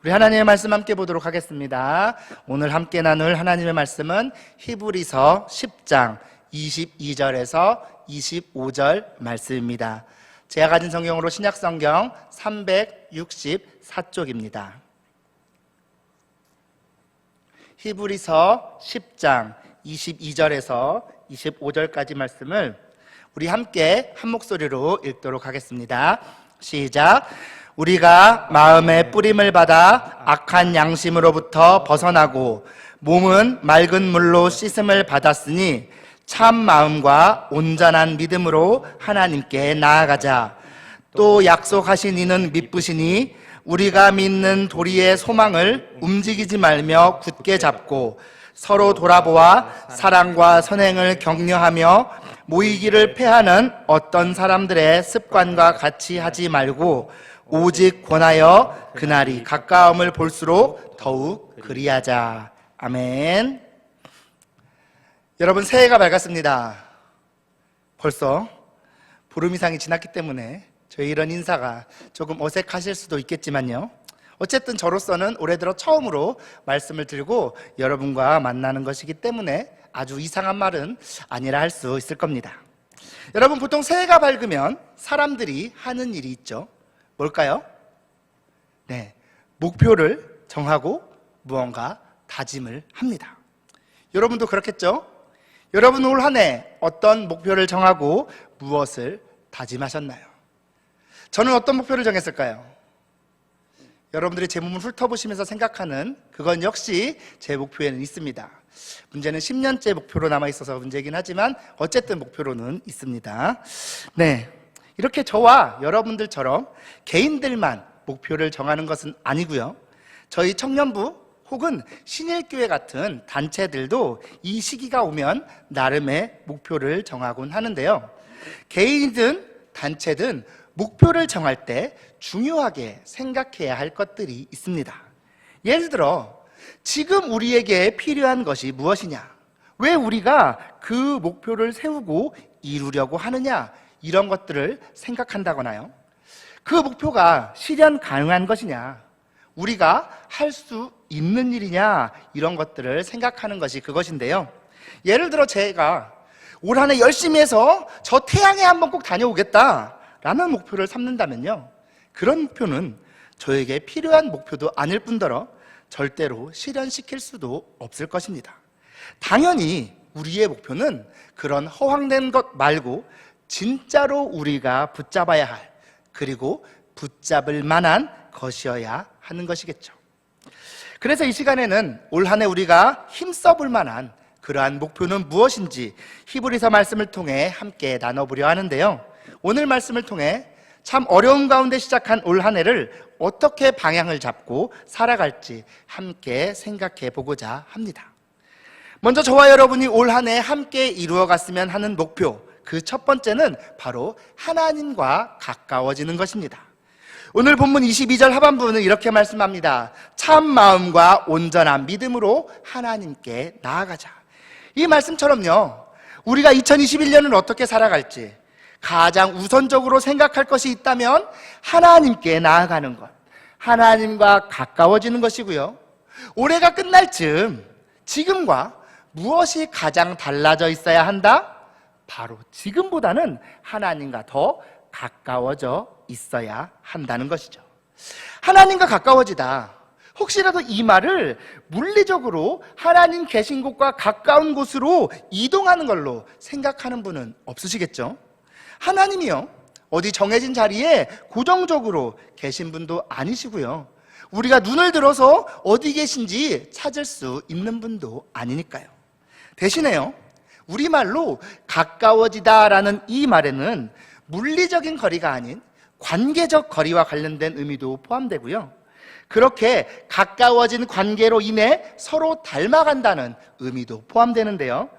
우리 하나님의 말씀 함께 보도록 하겠습니다. 오늘 함께 나눌 하나님의 말씀은 히브리서 10장 22절에서 25절 말씀입니다. 제가 가진 성경으로 신약성경 364쪽입니다. 히브리서 10장 22절에서 25절까지 말씀을 우리 함께 한 목소리로 읽도록 하겠습니다. 시작. 우리가 마음의 뿌림을 받아 악한 양심으로부터 벗어나고 몸은 맑은 물로 씻음을 받았으니 참 마음과 온전한 믿음으로 하나님께 나아가자. 또 약속하신 이는 미쁘시니 우리가 믿는 도리의 소망을 움직이지 말며 굳게 잡고 서로 돌아보아 사랑과 선행을 격려하며 모이기를 패하는 어떤 사람들의 습관과 같이 하지 말고 오직 권하여 그날이 가까움을 볼수록 더욱 그리하자. 아멘. 여러분, 새해가 밝았습니다. 벌써 보름 이상이 지났기 때문에 저희 이런 인사가 조금 어색하실 수도 있겠지만요, 어쨌든 저로서는 올해 들어 처음으로 말씀을 들고 여러분과 만나는 것이기 때문에 아주 이상한 말은 아니라 할 수 있을 겁니다. 여러분, 보통 새해가 밝으면 사람들이 하는 일이 있죠. 뭘까요? 네, 목표를 정하고 무언가 다짐을 합니다. 여러분도 그렇겠죠? 여러분 올 한 해 어떤 목표를 정하고 무엇을 다짐하셨나요? 저는 어떤 목표를 정했을까요? 여러분들이 제 몸을 훑어보시면서 생각하는 그건 역시 제 목표에는 있습니다. 문제는 10년째 목표로 남아있어서 문제이긴 하지만 어쨌든 목표로는 있습니다. 네, 이렇게 저와 여러분들처럼 개인들만 목표를 정하는 것은 아니고요, 저희 청년부 혹은 신일교회 같은 단체들도 이 시기가 오면 나름의 목표를 정하곤 하는데요, 개인이든 단체든 목표를 정할 때 중요하게 생각해야 할 것들이 있습니다. 예를 들어 지금 우리에게 필요한 것이 무엇이냐, 왜 우리가 그 목표를 세우고 이루려고 하느냐, 이런 것들을 생각한다거나요, 그 목표가 실현 가능한 것이냐, 우리가 할 수 있는 일이냐, 이런 것들을 생각하는 것이 그것인데요, 예를 들어 제가 올 한 해 열심히 해서 저 태양에 한번 꼭 다녀오겠다라는 목표를 삼는다면요, 그런 목표는 저에게 필요한 목표도 아닐 뿐더러 절대로 실현시킬 수도 없을 것입니다. 당연히 우리의 목표는 그런 허황된 것 말고 진짜로 우리가 붙잡아야 할, 그리고 붙잡을 만한 것이어야 하는 것이겠죠. 그래서 이 시간에는 올 한 해 우리가 힘써볼 만한 그러한 목표는 무엇인지 히브리서 말씀을 통해 함께 나눠보려 하는데요, 오늘 말씀을 통해 참 어려운 가운데 시작한 올 한 해를 어떻게 방향을 잡고 살아갈지 함께 생각해 보고자 합니다. 먼저 저와 여러분이 올 한 해 함께 이루어갔으면 하는 목표, 그 첫 번째는 바로 하나님과 가까워지는 것입니다. 오늘 본문 22절 하반부는 이렇게 말씀합니다. 참 마음과 온전한 믿음으로 하나님께 나아가자. 이 말씀처럼요, 우리가 2021년을 어떻게 살아갈지 가장 우선적으로 생각할 것이 있다면 하나님께 나아가는 것, 하나님과 가까워지는 것이고요, 올해가 끝날 즈음 지금과 무엇이 가장 달라져 있어야 한다? 바로 지금보다는 하나님과 더 가까워져 있어야 한다는 것이죠. 하나님과 가까워지다, 혹시라도 이 말을 물리적으로 하나님 계신 곳과 가까운 곳으로 이동하는 걸로 생각하는 분은 없으시겠죠? 하나님이요, 어디 정해진 자리에 고정적으로 계신 분도 아니시고요, 우리가 눈을 들어서 어디 계신지 찾을 수 있는 분도 아니니까요. 대신에요, 우리말로 가까워지다라는 이 말에는 물리적인 거리가 아닌 관계적 거리와 관련된 의미도 포함되고요, 그렇게 가까워진 관계로 인해 서로 닮아간다는 의미도 포함되는데요,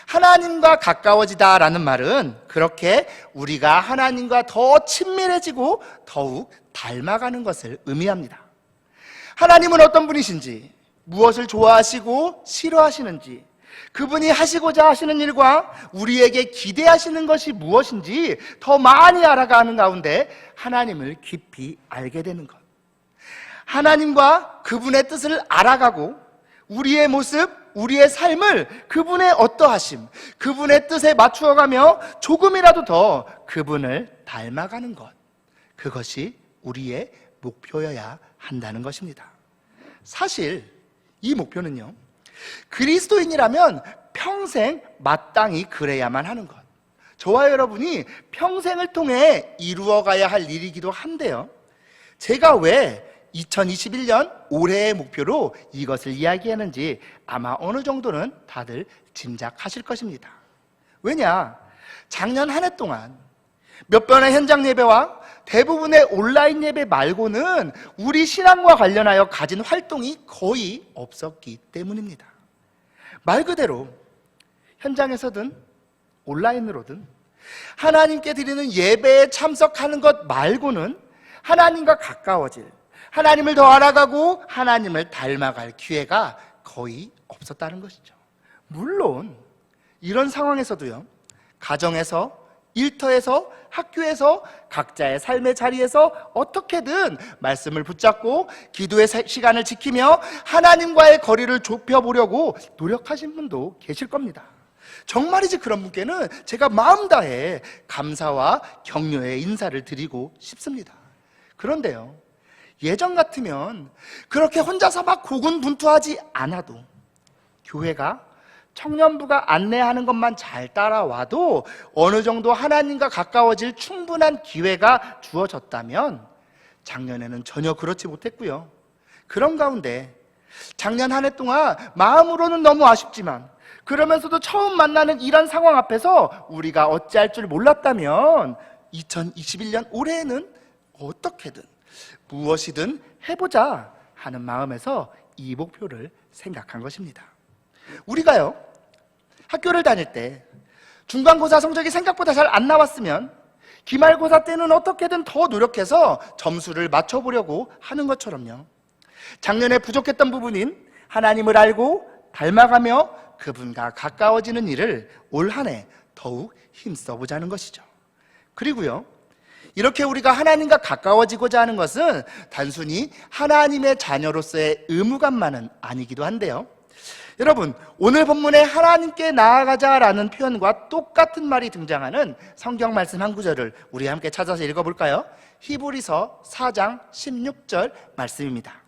하나님과 가까워지다라는 말은 그렇게 우리가 하나님과 더 친밀해지고 더욱 닮아가는 것을 의미합니다. 하나님은 어떤 분이신지, 무엇을 좋아하시고 싫어하시는지, 그분이 하시고자 하시는 일과 우리에게 기대하시는 것이 무엇인지 더 많이 알아가는 가운데 하나님을 깊이 알게 되는 것, 하나님과 그분의 뜻을 알아가고 우리의 모습, 우리의 삶을 그분의 어떠하심, 그분의 뜻에 맞추어가며 조금이라도 더 그분을 닮아가는 것, 그것이 우리의 목표여야 한다는 것입니다. 사실 이 목표는요, 그리스도인이라면 평생 마땅히 그래야만 하는 것, 저와 여러분이 평생을 통해 이루어가야 할 일이기도 한데요, 제가 왜 2021년 올해의 목표로 이것을 이야기하는지 아마 어느 정도는 다들 짐작하실 것입니다. 왜냐? 작년 한 해 동안 몇 번의 현장 예배와 대부분의 온라인 예배 말고는 우리 신앙과 관련하여 가진 활동이 거의 없었기 때문입니다. 말 그대로 현장에서든 온라인으로든 하나님께 드리는 예배에 참석하는 것 말고는 하나님과 가까워질, 하나님을 더 알아가고 하나님을 닮아갈 기회가 거의 없었다는 것이죠. 물론 이런 상황에서도요, 가정에서, 일터에서, 학교에서, 각자의 삶의 자리에서 어떻게든 말씀을 붙잡고 기도의 시간을 지키며 하나님과의 거리를 좁혀보려고 노력하신 분도 계실 겁니다. 정말이지 그런 분께는 제가 마음 다해 감사와 격려의 인사를 드리고 싶습니다. 그런데요, 예전 같으면 그렇게 혼자서 막 고군분투하지 않아도 교회가 청년부가 안내하는 것만 잘 따라와도 어느 정도 하나님과 가까워질 충분한 기회가 주어졌다면 작년에는 전혀 그렇지 못했고요. 그런 가운데 작년 한 해 동안 마음으로는 너무 아쉽지만 그러면서도 처음 만나는 이런 상황 앞에서 우리가 어찌할 줄 몰랐다면 2021년 올해에는 어떻게든 무엇이든 해보자 하는 마음에서 이 목표를 생각한 것입니다. 우리가요, 학교를 다닐 때 중간고사 성적이 생각보다 잘 안 나왔으면 기말고사 때는 어떻게든 더 노력해서 점수를 맞춰보려고 하는 것처럼요, 작년에 부족했던 부분인 하나님을 알고 닮아가며 그분과 가까워지는 일을 올 한 해 더욱 힘써보자는 것이죠. 그리고요, 이렇게 우리가 하나님과 가까워지고자 하는 것은 단순히 하나님의 자녀로서의 의무감만은 아니기도 한데요, 여러분, 오늘 본문에 하나님께 나아가자라는 표현과 똑같은 말이 등장하는 성경 말씀 한 구절을 우리 함께 찾아서 읽어볼까요? 히브리서 4장 16절 말씀입니다.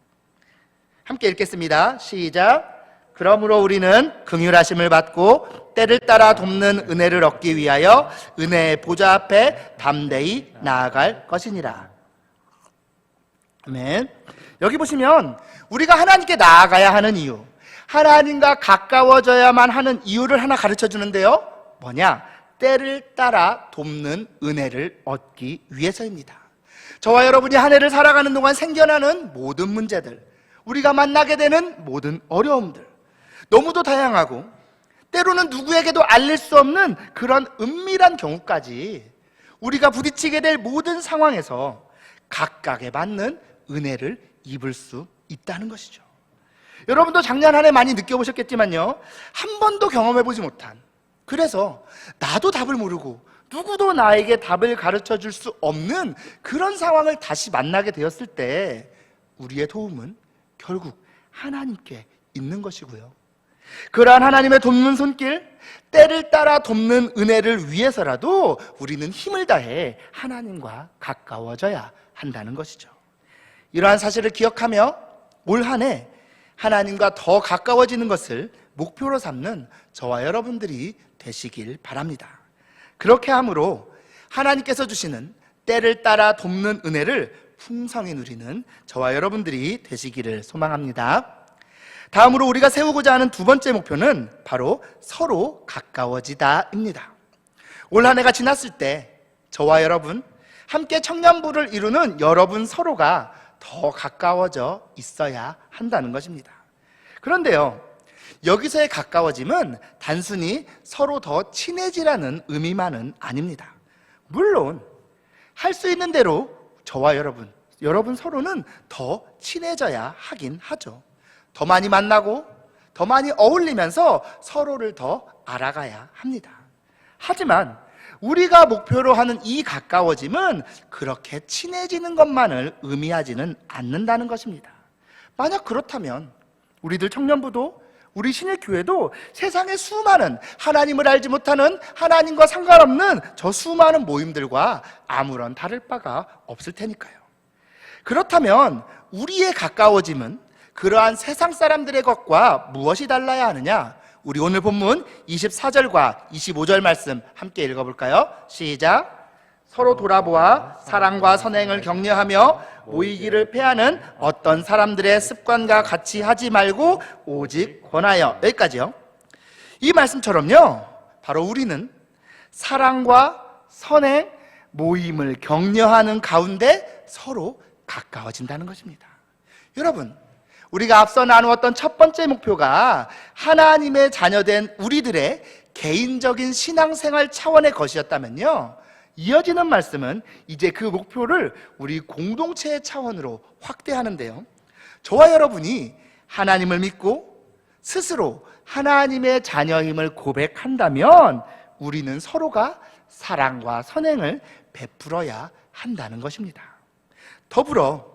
함께 읽겠습니다. 시작. 그러므로 우리는 긍휼하심을 받고 때를 따라 돕는 은혜를 얻기 위하여 은혜의 보좌 앞에 담대히 나아갈 것이니라. 아멘. 여기 보시면 우리가 하나님께 나아가야 하는 이유, 하나님과 가까워져야만 하는 이유를 하나 가르쳐 주는데요, 뭐냐? 때를 따라 돕는 은혜를 얻기 위해서입니다. 저와 여러분이 한 해를 살아가는 동안 생겨나는 모든 문제들, 우리가 만나게 되는 모든 어려움들, 너무도 다양하고 때로는 누구에게도 알릴 수 없는 그런 은밀한 경우까지 우리가 부딪히게 될 모든 상황에서 각각에 맞는 은혜를 입을 수 있다는 것이죠. 여러분도 작년 한 해 많이 느껴보셨겠지만요, 한 번도 경험해보지 못한, 그래서 나도 답을 모르고 누구도 나에게 답을 가르쳐 줄 수 없는 그런 상황을 다시 만나게 되었을 때 우리의 도움은 결국 하나님께 있는 것이고요, 그러한 하나님의 돕는 손길, 때를 따라 돕는 은혜를 위해서라도 우리는 힘을 다해 하나님과 가까워져야 한다는 것이죠. 이러한 사실을 기억하며 올 한 해 하나님과 더 가까워지는 것을 목표로 삼는 저와 여러분들이 되시길 바랍니다. 그렇게 함으로 하나님께서 주시는 때를 따라 돕는 은혜를 풍성히 누리는 저와 여러분들이 되시기를 소망합니다. 다음으로 우리가 세우고자 하는 두 번째 목표는 바로 서로 가까워지다입니다. 올 한 해가 지났을 때 저와 여러분, 함께 청년부를 이루는 여러분 서로가 더 가까워져 있어야 한다는 것입니다. 그런데요, 여기서의 가까워짐은 단순히 서로 더 친해지라는 의미만은 아닙니다. 물론 할 수 있는 대로 저와 여러분 서로는 더 친해져야 하긴 하죠. 더 많이 만나고 더 많이 어울리면서 서로를 더 알아가야 합니다. 하지만 우리가 목표로 하는 이 가까워짐은 그렇게 친해지는 것만을 의미하지는 않는다는 것입니다. 만약 그렇다면 우리들 청년부도 우리 신일교회도 세상의 수많은 하나님을 알지 못하는 하나님과 상관없는 저 수많은 모임들과 아무런 다를 바가 없을 테니까요. 그렇다면 우리의 가까워짐은 그러한 세상 사람들의 것과 무엇이 달라야 하느냐? 우리 오늘 본문 24절과 25절 말씀 함께 읽어볼까요? 시작! 서로 돌아보아 사랑과 선행을 격려하며 모이기를 패하는 어떤 사람들의 습관과 같이 하지 말고 오직 권하여. 여기까지요. 이 말씀처럼요, 바로 우리는 사랑과 선행, 모임을 격려하는 가운데 서로 가까워진다는 것입니다. 여러분, 우리가 앞서 나누었던 첫 번째 목표가 하나님의 자녀된 우리들의 개인적인 신앙생활 차원의 것이었다면요, 이어지는 말씀은 이제 그 목표를 우리 공동체의 차원으로 확대하는데요, 저와 여러분이 하나님을 믿고 스스로 하나님의 자녀임을 고백한다면 우리는 서로가 사랑과 선행을 베풀어야 한다는 것입니다. 더불어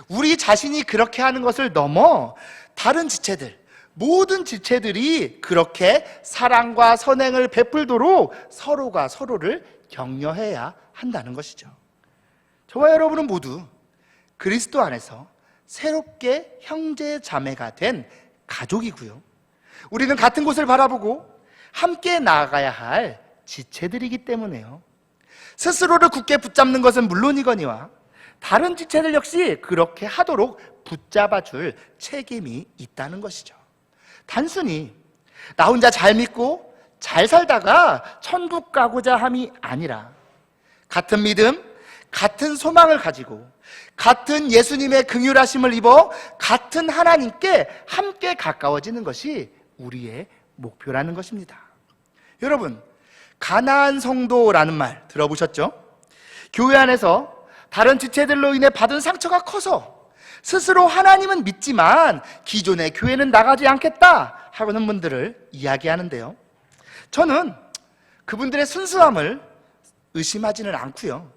우리 자신이 그렇게 하는 것을 넘어 다른 지체들, 모든 지체들이 그렇게 사랑과 선행을 베풀도록 서로가 서로를 격려해야 한다는 것이죠. 저와 여러분은 모두 그리스도 안에서 새롭게 형제 자매가 된 가족이고요, 우리는 같은 곳을 바라보고 함께 나아가야 할 지체들이기 때문에요, 스스로를 굳게 붙잡는 것은 물론이거니와 다른 지체들 역시 그렇게 하도록 붙잡아줄 책임이 있다는 것이죠. 단순히 나 혼자 잘 믿고 잘 살다가 천국 가고자 함이 아니라 같은 믿음, 같은 소망을 가지고 같은 예수님의 긍휼하심을 입어 같은 하나님께 함께 가까워지는 것이 우리의 목표라는 것입니다. 여러분, 가나안 성도라는 말 들어보셨죠? 교회 안에서 다른 지체들로 인해 받은 상처가 커서 스스로 하나님은 믿지만 기존의 교회는 나가지 않겠다 하는 분들을 이야기하는데요, 저는 그분들의 순수함을 의심하지는 않고요,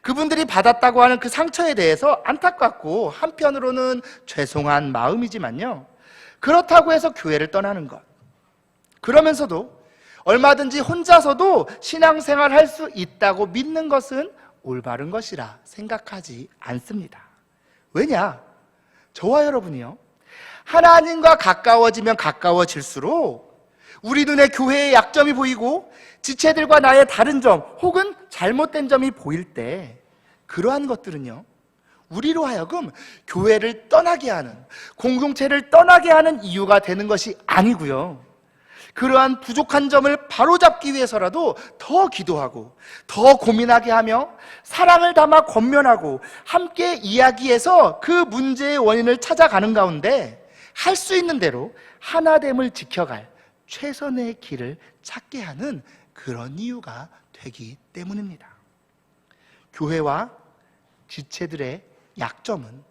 그분들이 받았다고 하는 그 상처에 대해서 안타깝고 한편으로는 죄송한 마음이지만요, 그렇다고 해서 교회를 떠나는 것, 그러면서도 얼마든지 혼자서도 신앙생활 할 수 있다고 믿는 것은 올바른 것이라 생각하지 않습니다. 왜냐? 저와 여러분이요, 하나님과 가까워지면 가까워질수록 우리 눈에 교회의 약점이 보이고 지체들과 나의 다른 점 혹은 잘못된 점이 보일 때 그러한 것들은요, 우리로 하여금 교회를 떠나게 하는, 공동체를 떠나게 하는 이유가 되는 것이 아니고요, 그러한 부족한 점을 바로잡기 위해서라도 더 기도하고 더 고민하게 하며 사랑을 담아 권면하고 함께 이야기해서 그 문제의 원인을 찾아가는 가운데 할 수 있는 대로 하나됨을 지켜갈 최선의 길을 찾게 하는 그런 이유가 되기 때문입니다. 교회와 지체들의 약점은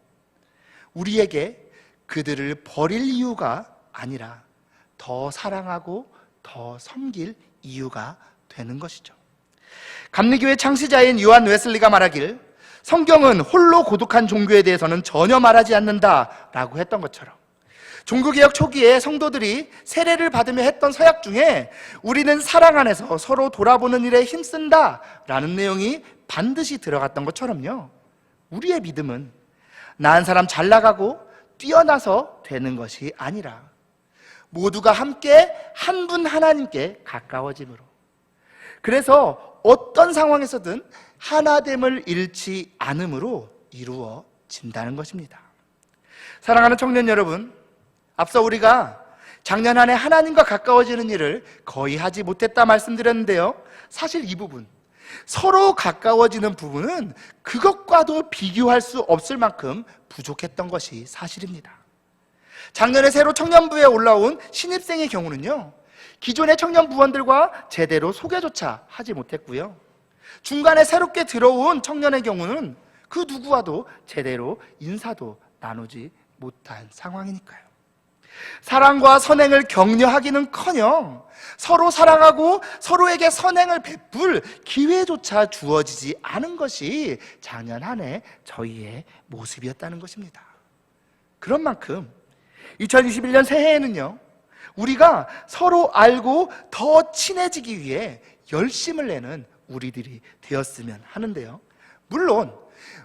우리에게 그들을 버릴 이유가 아니라 더 사랑하고 더 섬길 이유가 되는 것이죠. 감리교회 창시자인 요한 웨슬리가 말하길 성경은 홀로 고독한 종교에 대해서는 전혀 말하지 않는다라고 했던 것처럼 종교개혁 초기에 성도들이 세례를 받으며 했던 서약 중에 우리는 사랑 안에서 서로 돌아보는 일에 힘쓴다라는 내용이 반드시 들어갔던 것처럼요, 우리의 믿음은 나 한 사람 잘 나가고 뛰어나서 되는 것이 아니라 모두가 함께 한 분 하나님께 가까워짐으로, 그래서 어떤 상황에서든 하나됨을 잃지 않음으로 이루어진다는 것입니다. 사랑하는 청년 여러분, 앞서 우리가 작년 한 해 하나님과 가까워지는 일을 거의 하지 못했다 말씀드렸는데요, 사실 이 부분, 서로 가까워지는 부분은 그것과도 비교할 수 없을 만큼 부족했던 것이 사실입니다. 작년에 새로 청년부에 올라온 신입생의 경우는요, 기존의 청년부원들과 제대로 소개조차 하지 못했고요, 중간에 새롭게 들어온 청년의 경우는 그 누구와도 제대로 인사도 나누지 못한 상황이니까요. 사랑과 선행을 격려하기는커녕 서로 사랑하고 서로에게 선행을 베풀 기회조차 주어지지 않은 것이 작년 한 해 저희의 모습이었다는 것입니다. 그런 만큼 2021년 새해에는요, 우리가 서로 알고 더 친해지기 위해 열심을 내는 우리들이 되었으면 하는데요, 물론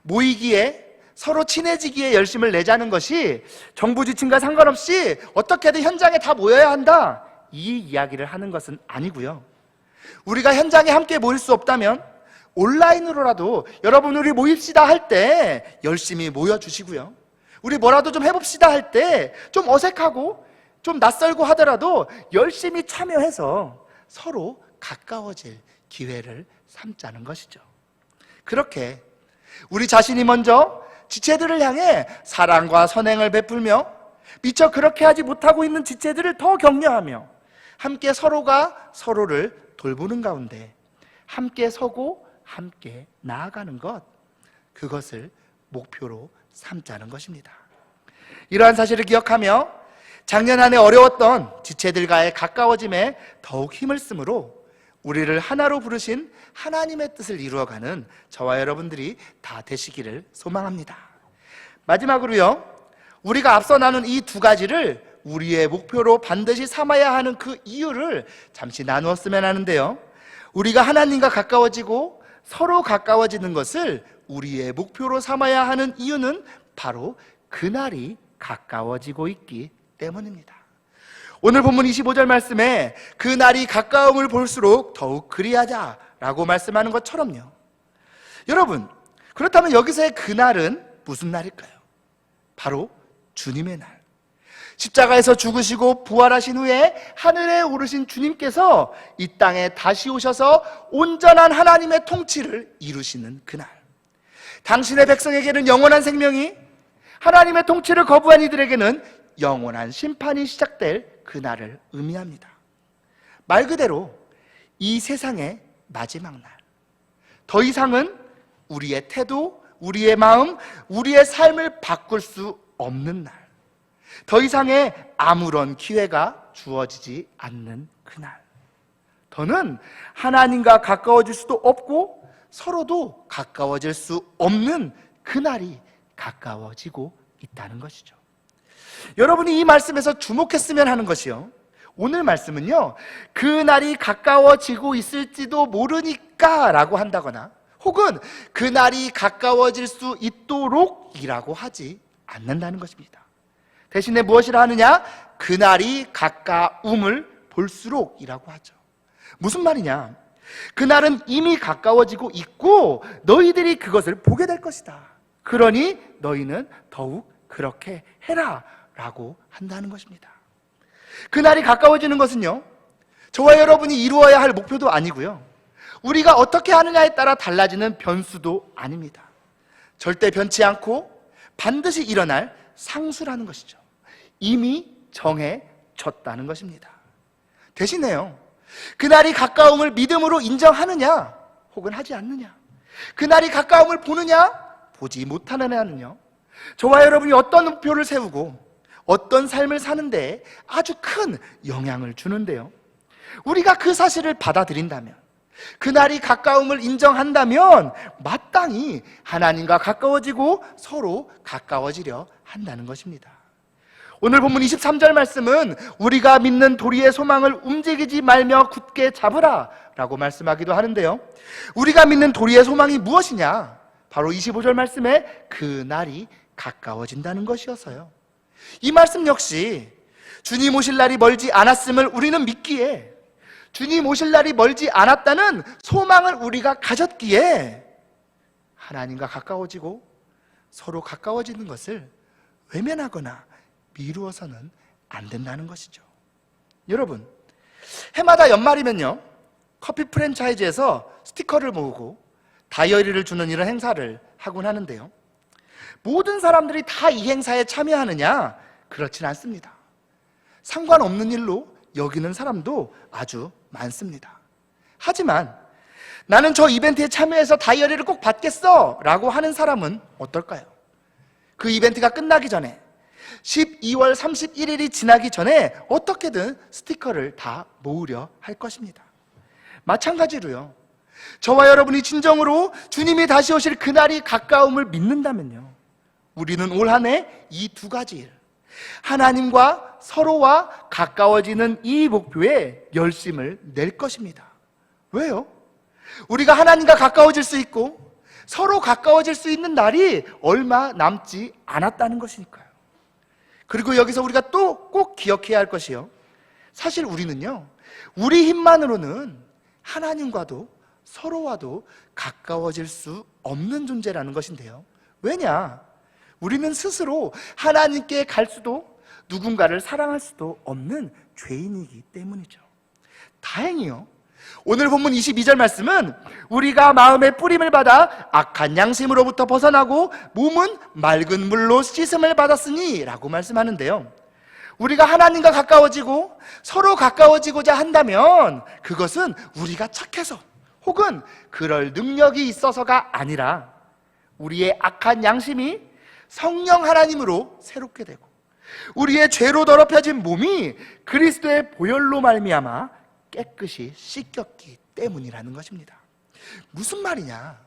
모이기에 서로 친해지기에 열심을 내자는 것이 정부 지침과 상관없이 어떻게든 현장에 다 모여야 한다, 이 이야기를 하는 것은 아니고요, 우리가 현장에 함께 모일 수 없다면 온라인으로라도 여러분 우리 모입시다 할 때 열심히 모여주시고요, 우리 뭐라도 좀 해봅시다 할 때 좀 어색하고 좀 낯설고 하더라도 열심히 참여해서 서로 가까워질 기회를 삼자는 것이죠. 그렇게 우리 자신이 먼저 지체들을 향해 사랑과 선행을 베풀며 미처 그렇게 하지 못하고 있는 지체들을 더 격려하며 함께 서로가 서로를 돌보는 가운데 함께 서고 함께 나아가는 것, 그것을 목표로 삼자는 것입니다. 이러한 사실을 기억하며 작년 한 해 어려웠던 지체들과의 가까워짐에 더욱 힘을 쓰므로 우리를 하나로 부르신 하나님의 뜻을 이루어가는 저와 여러분들이 다 되시기를 소망합니다. 마지막으로요, 우리가 앞서 나눈 이 두 가지를 우리의 목표로 반드시 삼아야 하는 그 이유를 잠시 나누었으면 하는데요, 우리가 하나님과 가까워지고 서로 가까워지는 것을 우리의 목표로 삼아야 하는 이유는 바로 그날이 가까워지고 있기 때문입니다. 오늘 본문 25절 말씀에 그날이 가까움을 볼수록 더욱 그리하자라고 말씀하는 것처럼요, 여러분, 그렇다면 여기서의 그날은 무슨 날일까요? 바로 주님의 날, 십자가에서 죽으시고 부활하신 후에 하늘에 오르신 주님께서 이 땅에 다시 오셔서 온전한 하나님의 통치를 이루시는 그날, 당신의 백성에게는 영원한 생명이, 하나님의 통치를 거부한 이들에게는 영원한 심판이 시작될 그날을 의미합니다. 말 그대로 이 세상의 마지막 날, 더 이상은 우리의 태도, 우리의 마음, 우리의 삶을 바꿀 수 없는 날, 더 이상의 아무런 기회가 주어지지 않는 그날, 더는 하나님과 가까워질 수도 없고 서로도 가까워질 수 없는 그날이 가까워지고 있다는 것이죠. 여러분이 이 말씀에서 주목했으면 하는 것이요, 오늘 말씀은요, 그날이 가까워지고 있을지도 모르니까 라고 한다거나 혹은 그날이 가까워질 수 있도록 이라고 하지 않는다는 것입니다. 대신에 무엇이라 하느냐? 그날이 가까움을 볼수록 이라고 하죠. 무슨 말이냐? 그날은 이미 가까워지고 있고 너희들이 그것을 보게 될 것이다. 그러니 너희는 더욱 그렇게 해라 라고 한다는 것입니다. 그날이 가까워지는 것은요, 저와 여러분이 이루어야 할 목표도 아니고요, 우리가 어떻게 하느냐에 따라 달라지는 변수도 아닙니다. 절대 변치 않고 반드시 일어날 상수라는 것이죠. 이미 정해졌다는 것입니다. 대신에요, 그날이 가까움을 믿음으로 인정하느냐 혹은 하지 않느냐, 그날이 가까움을 보느냐 보지 못하느냐는요, 저와 여러분이 어떤 목표를 세우고 어떤 삶을 사는데 아주 큰 영향을 주는데요, 우리가 그 사실을 받아들인다면, 그날이 가까움을 인정한다면 마땅히 하나님과 가까워지고 서로 가까워지려 한다는 것입니다. 오늘 본문 23절 말씀은 우리가 믿는 도리의 소망을 움직이지 말며 굳게 잡으라 라고 말씀하기도 하는데요, 우리가 믿는 도리의 소망이 무엇이냐? 바로 25절 말씀에 그날이 가까워진다는 것이어서요, 이 말씀 역시 주님 오실 날이 멀지 않았음을 우리는 믿기에, 주님 오실 날이 멀지 않았다는 소망을 우리가 가졌기에 하나님과 가까워지고 서로 가까워지는 것을 외면하거나 미루어서는 안 된다는 것이죠. 여러분, 해마다 연말이면요, 커피 프랜차이즈에서 스티커를 모으고 다이어리를 주는 이런 행사를 하곤 하는데요, 모든 사람들이 다 이 행사에 참여하느냐? 그렇진 않습니다. 상관없는 일로 여기는 사람도 아주 많습니다. 하지만 나는 저 이벤트에 참여해서 다이어리를 꼭 받겠어 라고 하는 사람은 어떨까요? 그 이벤트가 끝나기 전에 12월 31일이 지나기 전에 어떻게든 스티커를 다 모으려 할 것입니다. 마찬가지로요, 저와 여러분이 진정으로 주님이 다시 오실 그날이 가까움을 믿는다면요, 우리는 올 한 해 이 두 가지 일, 하나님과 서로와 가까워지는 이 목표에 열심을 낼 것입니다. 왜요? 우리가 하나님과 가까워질 수 있고 서로 가까워질 수 있는 날이 얼마 남지 않았다는 것이니까요. 그리고 여기서 우리가 또 꼭 기억해야 할 것이요, 사실 우리는요, 우리 힘만으로는 하나님과도 서로와도 가까워질 수 없는 존재라는 것인데요. 왜냐? 우리는 스스로 하나님께 갈 수도 누군가를 사랑할 수도 없는 죄인이기 때문이죠. 다행히요, 오늘 본문 22절 말씀은 우리가 마음의 뿌림을 받아 악한 양심으로부터 벗어나고 몸은 맑은 물로 씻음을 받았으니 라고 말씀하는데요, 우리가 하나님과 가까워지고 서로 가까워지고자 한다면 그것은 우리가 착해서 혹은 그럴 능력이 있어서가 아니라 우리의 악한 양심이 성령 하나님으로 새롭게 되고 우리의 죄로 더럽혀진 몸이 그리스도의 보혈로 말미암아 깨끗이 씻겼기 때문이라는 것입니다. 무슨 말이냐?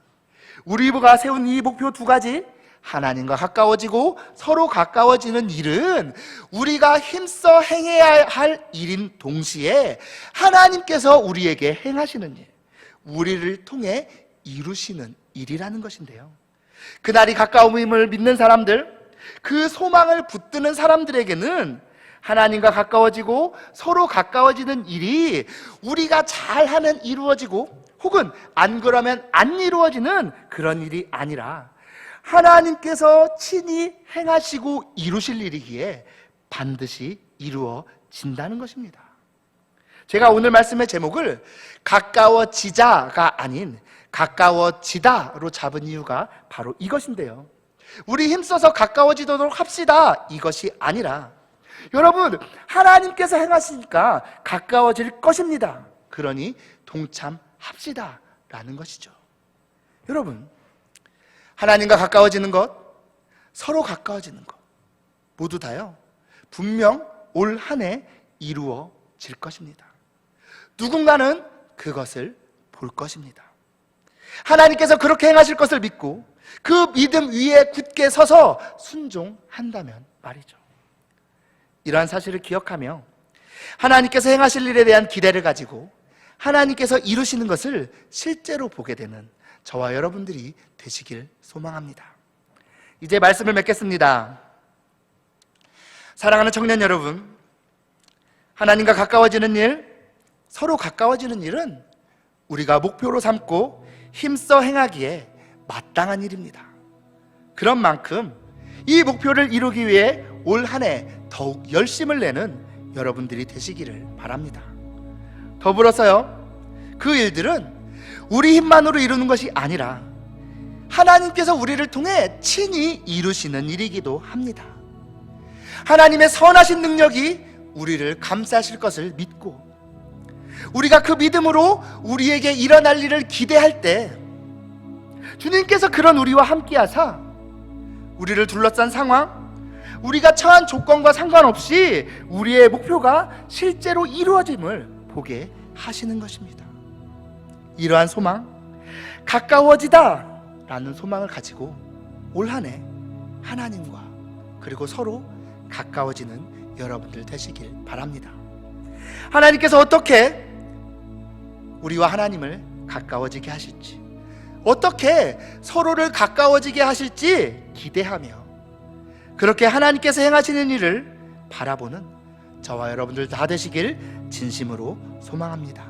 우리가 세운 이 목표 두 가지, 하나님과 가까워지고 서로 가까워지는 일은 우리가 힘써 행해야 할 일인 동시에 하나님께서 우리에게 행하시는 일, 우리를 통해 이루시는 일이라는 것인데요, 그날이 가까움을 믿는 사람들, 그 소망을 붙드는 사람들에게는 하나님과 가까워지고 서로 가까워지는 일이 우리가 잘하면 이루어지고 혹은 안 그러면 안 이루어지는 그런 일이 아니라 하나님께서 친히 행하시고 이루실 일이기에 반드시 이루어진다는 것입니다. 제가 오늘 말씀의 제목을 가까워지자가 아닌 가까워지다로 잡은 이유가 바로 이것인데요, 우리 힘써서 가까워지도록 합시다 이것이 아니라, 여러분, 하나님께서 행하시니까 가까워질 것입니다, 그러니 동참합시다 라는 것이죠. 여러분, 하나님과 가까워지는 것, 서로 가까워지는 것 모두 다요, 분명 올 한 해 이루어질 것입니다. 누군가는 그것을 볼 것입니다. 하나님께서 그렇게 행하실 것을 믿고 그 믿음 위에 굳게 서서 순종한다면 말이죠. 이러한 사실을 기억하며 하나님께서 행하실 일에 대한 기대를 가지고 하나님께서 이루시는 것을 실제로 보게 되는 저와 여러분들이 되시길 소망합니다. 이제 말씀을 맺겠습니다. 사랑하는 청년 여러분, 하나님과 가까워지는 일, 서로 가까워지는 일은 우리가 목표로 삼고 힘써 행하기에 마땅한 일입니다. 그런 만큼 이 목표를 이루기 위해 올 한 해 더욱 열심을 내는 여러분들이 되시기를 바랍니다. 더불어서요, 그 일들은 우리 힘만으로 이루는 것이 아니라 하나님께서 우리를 통해 친히 이루시는 일이기도 합니다. 하나님의 선하신 능력이 우리를 감싸실 것을 믿고 우리가 그 믿음으로 우리에게 일어날 일을 기대할 때 주님께서 그런 우리와 함께 하사 우리를 둘러싼 상황, 우리가 처한 조건과 상관없이 우리의 목표가 실제로 이루어짐을 보게 하시는 것입니다. 이러한 소망, 가까워지다 라는 소망을 가지고 올 한 해 하나님과 그리고 서로 가까워지는 여러분들 되시길 바랍니다. 하나님께서 어떻게 우리와 하나님을 가까워지게 하실지, 어떻게 서로를 가까워지게 하실지 기대하며 그렇게 하나님께서 행하시는 일을 바라보는 저와 여러분들 다 되시길 진심으로 소망합니다.